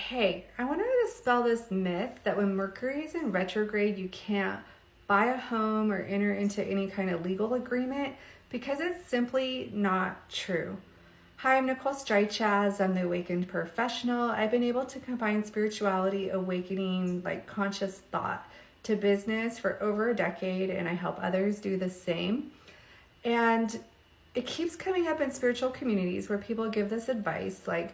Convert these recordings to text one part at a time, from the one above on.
Hey, I wanted to dispel this myth that when Mercury is in retrograde, you can't buy a home or enter into any kind of legal agreement because it's simply not true. Hi, I'm Nicole Streichaz. I'm the Awakened Professional. I've been able to combine spirituality, awakening, like conscious thought to business for over a decade, and I help others do the same. And it keeps coming up in spiritual communities where people give this advice like,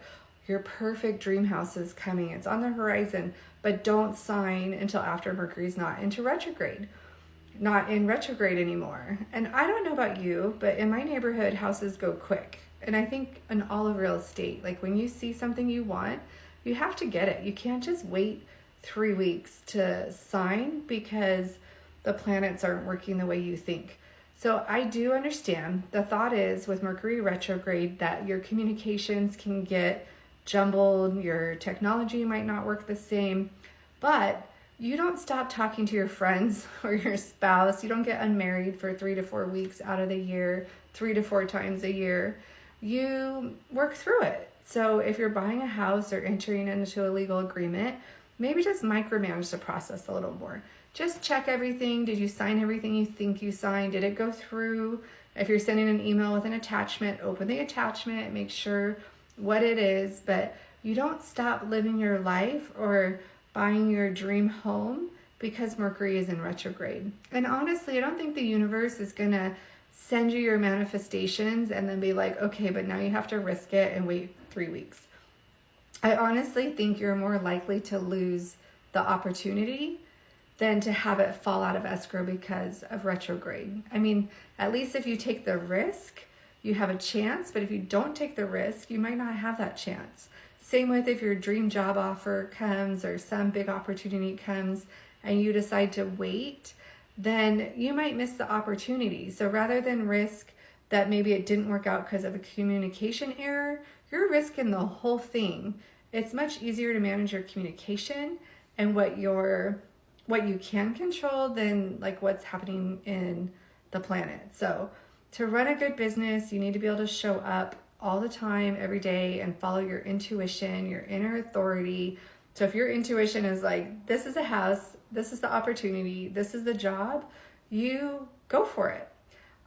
your perfect dream house is coming, it's on the horizon, but don't sign until after Mercury's not in retrograde anymore. And I don't know about you, but in my neighborhood, houses go quick. And I think in all of real estate, like when you see something you want, you have to get it. You can't just wait 3 weeks to sign because the planets aren't working the way you think. So I do understand. The thought is with Mercury retrograde that your communications can get jumbled, your technology might not work the same, but you don't stop talking to your friends or your spouse. You don't get unmarried for 3 to 4 weeks out of the year, 3 to 4 times a year. You work through it. So if you're buying a house or entering into a legal agreement, maybe just micromanage the process a little more. Just check everything. Did you sign everything you think you signed? Did it go through? If you're sending an email with an attachment, open the attachment, make sure what it is, but you don't stop living your life or buying your dream home because Mercury is in retrograde. And honestly, I don't think the universe is going to send you your manifestations and then be like, okay, but now you have to risk it and wait 3 weeks. I honestly think you're more likely to lose the opportunity than to have it fall out of escrow because of retrograde. I mean, at least if you take the risk, you have a chance, but if you don't take the risk, you might not have that chance. Same with if your dream job offer comes or some big opportunity comes and you decide to wait, then you might miss the opportunity. So rather than risk that maybe it didn't work out because of a communication error, you're risking the whole thing. It's much easier to manage your communication and what you can control than like what's happening in the planet. So to run a good business, you need to be able to show up all the time, every day, and follow your intuition, your inner authority. So if your intuition is like, this is a house, this is the opportunity, this is the job, you go for it.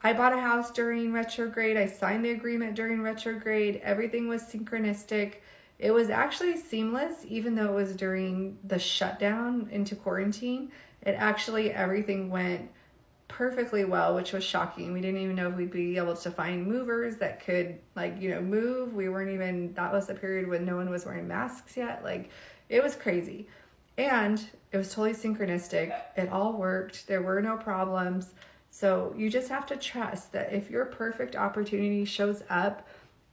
I bought a house during retrograde. I signed the agreement during retrograde. Everything was synchronistic. It was actually seamless, even though it was during the shutdown into quarantine. Everything went perfectly well, which was shocking. We didn't even know if we'd be able to find movers that could move. That was the period when no one was wearing masks yet. It was crazy. And it was totally synchronistic. It all worked. There were no problems. So you just have to trust that if your perfect opportunity shows up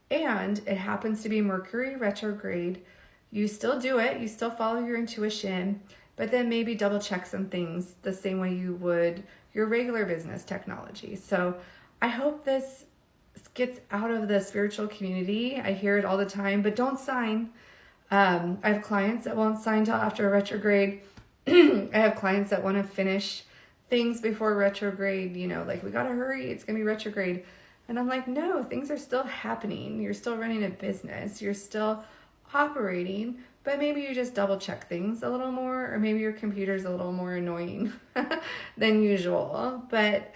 and it happens to be Mercury retrograde, you still do it. You still follow your intuition, but then maybe double check some things the same way you would your regular business technology. So I hope this gets out of the spiritual community. I hear it all the time, but don't sign. I have clients that won't sign till after retrograde. I have clients that want to finish things before retrograde, we got to hurry. It's going to be retrograde. And I'm like, no, things are still happening. You're still running a business. You're still operating, but maybe you just double check things a little more, or maybe your computer's a little more annoying than usual. But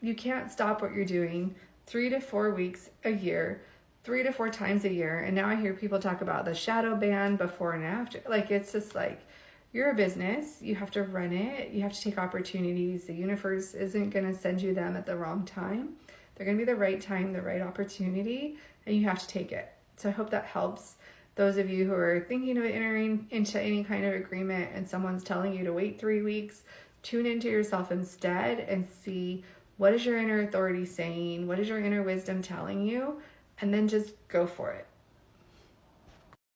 you can't stop what you're doing 3 to 4 weeks a year, 3 to 4 times a year. And now I hear people talk about the shadow ban before and after. It's just you're a business. You have to run it. You have to take opportunities. The universe isn't going to send you them at the wrong time. They're going to be the right time, the right opportunity, and you have to take it. So I hope that helps those of you who are thinking of entering into any kind of agreement and someone's telling you to wait 3 weeks. Tune into yourself instead and see, what is your inner authority saying? What is your inner wisdom telling you? And then just go for it.